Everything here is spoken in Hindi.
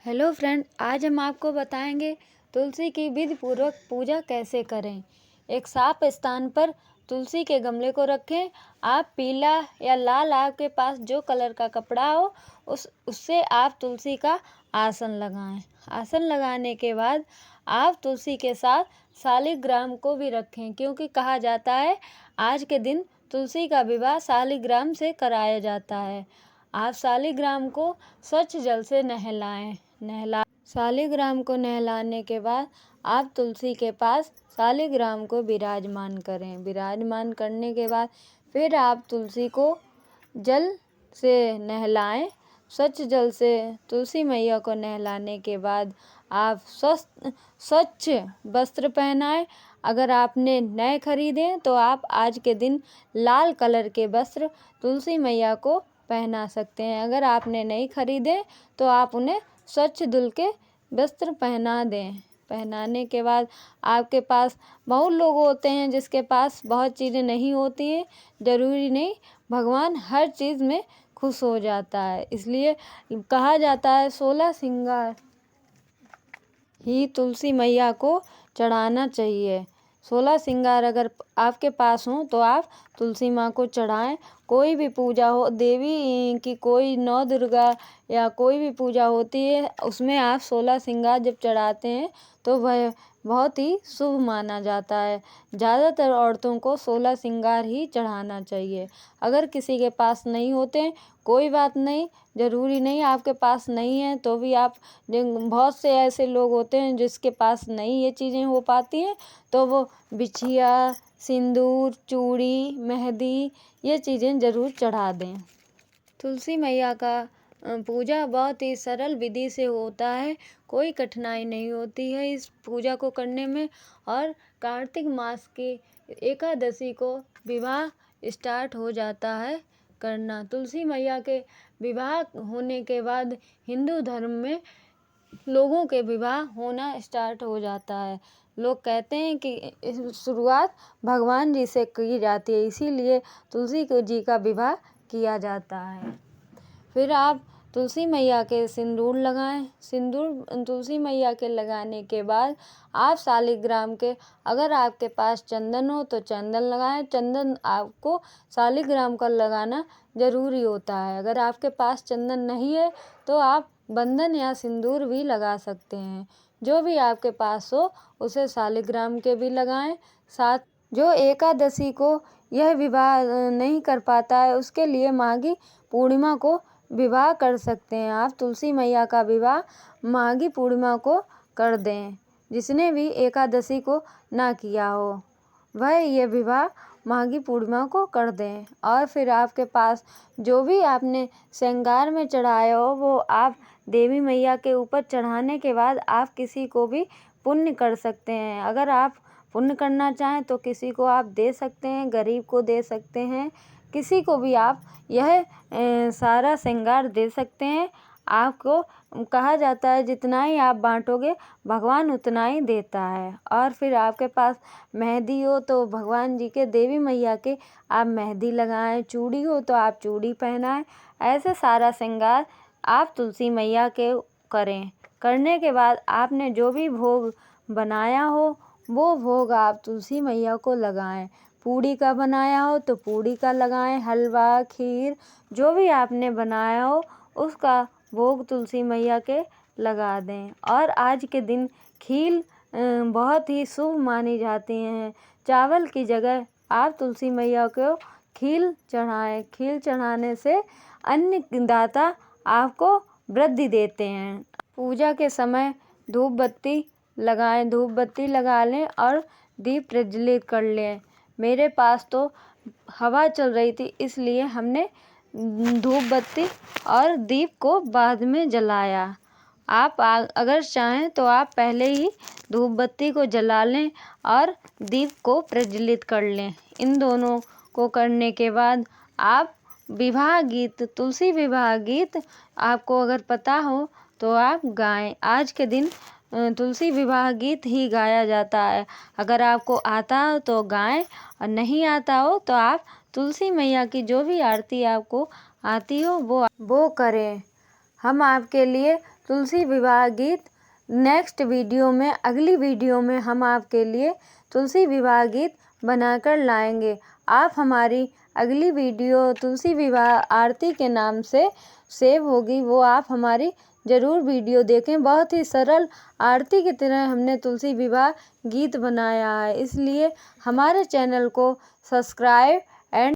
हेलो फ्रेंड, आज हम आपको बताएंगे तुलसी की विधि पूर्वक पूजा कैसे करें। एक साफ स्थान पर तुलसी के गमले को रखें। आप पीला या लाल, आपके पास जो कलर का कपड़ा हो उससे आप तुलसी का आसन लगाएं। आसन लगाने के बाद आप तुलसी के साथ शालिग्राम को भी रखें, क्योंकि कहा जाता है आज के दिन तुलसी का विवाह शालिग्राम से कराया जाता है। आप शालिग्राम को स्वच्छ जल से शालिग्राम को नहलाने के बाद आप तुलसी के पास शालिग्राम को विराजमान करें। विराजमान करने के बाद फिर आप तुलसी को जल से नहलाएं। स्वच्छ जल से तुलसी मैया को नहलाने के बाद आप स्वच्छ वस्त्र पहनाएं। अगर आपने नए खरीदे तो आप आज के दिन लाल कलर के वस्त्र तुलसी मैया को पहना सकते हैं। अगर आपने नहीं खरीदे तो आप उन्हें स्वच्छ धुल के वस्त्र पहना दें। पहनाने के बाद आपके पास बहुत लोग होते हैं जिसके पास बहुत चीज़ें नहीं होती हैं। ज़रूरी नहीं, भगवान हर चीज़ में खुश हो जाता है। इसलिए कहा जाता है 16 श्रृंगार ही तुलसी मैया को चढ़ाना चाहिए। 16 श्रृंगार अगर आपके पास हों तो आप तुलसी माँ को चढ़ाएं। कोई भी पूजा हो, देवी की कोई नौ दुर्गा या कोई भी पूजा होती है, उसमें आप 16 श्रृंगार जब चढ़ाते हैं तो वह बहुत ही शुभ माना जाता है। ज़्यादातर औरतों को 16 श्रृंगार ही चढ़ाना चाहिए। अगर किसी के पास नहीं होते कोई बात नहीं, ज़रूरी नहीं आपके पास नहीं है तो भी आप, बहुत से ऐसे लोग होते हैं जिसके पास नहीं ये चीज़ें हो पाती हैं, तो वो बिछिया, सिंदूर, चूड़ी, मेहंदी ये चीज़ें ज़रूर चढ़ा दें। तुलसी मैया का पूजा बहुत ही सरल विधि से होता है। कोई कठिनाई नहीं होती है इस पूजा को करने में। और कार्तिक मास की एकादशी को विवाह स्टार्ट हो जाता है करना। तुलसी मैया के विवाह होने के बाद हिंदू धर्म में लोगों के विवाह होना स्टार्ट हो जाता है। लोग कहते हैं कि शुरुआत भगवान जी से की जाती है, इसीलिए तुलसी जी का विवाह किया जाता है। फिर आप तुलसी मैया के सिंदूर लगाएं। सिंदूर तुलसी मैया के लगाने के बाद आप शालिग्राम के, अगर आपके पास चंदन हो तो चंदन लगाएं। चंदन आपको शालिग्राम का लगाना ज़रूरी होता है। अगर आपके पास चंदन नहीं है तो आप बंधन या सिंदूर भी लगा सकते हैं। जो भी आपके पास हो उसे शालिग्राम के भी लगाएं। साथ जो एकादशी को यह विवाह नहीं कर पाता है उसके लिए माघी पूर्णिमा को विवाह कर सकते हैं। आप तुलसी मैया का विवाह माघी पूर्णिमा को कर दें। जिसने भी एकादशी को ना किया हो वह ये विवाह माघी पूर्णिमा को कर दें। और फिर आपके पास जो भी आपने श्रृंगार में चढ़ाया हो वो आप देवी मैया के ऊपर चढ़ाने के बाद आप किसी को भी पुण्य कर सकते हैं। अगर आप पुण्य करना चाहें तो किसी को आप दे सकते हैं, गरीब को दे सकते हैं, किसी को भी आप यह सारा श्रृंगार दे सकते हैं। आपको कहा जाता है जितना ही आप बांटोगे भगवान उतना ही देता है। और फिर आपके पास मेहंदी हो तो भगवान जी के, देवी मैया के आप मेहंदी लगाएं। चूड़ी हो तो आप चूड़ी पहनाएं। ऐसे सारा श्रृंगार आप तुलसी मैया के करें। करने के बाद आपने जो भी भोग बनाया हो वो भोग आप तुलसी मैया को लगाएं। पूड़ी का बनाया हो तो पूड़ी का लगाएं, हलवा, खीर जो भी आपने बनाया हो उसका भोग तुलसी मैया के लगा दें। और आज के दिन खीर बहुत ही शुभ मानी जाती हैं। चावल की जगह आप तुलसी मैया को खीर चढ़ाएं। खीर चढ़ाने से अन्नदाता आपको वृद्धि देते हैं। पूजा के समय धूप बत्ती लगाएं, धूप बत्ती लगा लें और दीप प्रज्वलित कर लें। मेरे पास तो हवा चल रही थी इसलिए हमने धूप बत्ती और दीप को बाद में जलाया। आप अगर चाहें तो आप पहले ही धूप बत्ती को जला लें और दीप को प्रज्वलित कर लें। इन दोनों को करने के बाद आप विवाह गीत, तुलसी विवाह गीत आपको अगर पता हो तो आप गाएं। आज के दिन तुलसी विवाह गीत ही गाया जाता है। अगर आपको आता हो तो गाएं और नहीं आता हो तो आप तुलसी मैया की जो भी आरती आपको आती हो वो करें। हम आपके लिए तुलसी विवाह गीत नेक्स्ट वीडियो में, अगली वीडियो में हम आपके लिए तुलसी विवाह गीत बनाकर लाएंगे। आप हमारी अगली वीडियो तुलसी विवाह आरती के नाम से सेव होगी, वो आप हमारी ज़रूर वीडियो देखें। बहुत ही सरल आरती की तरह हमने तुलसी विवाह गीत बनाया है, इसलिए हमारे चैनल को सब्सक्राइब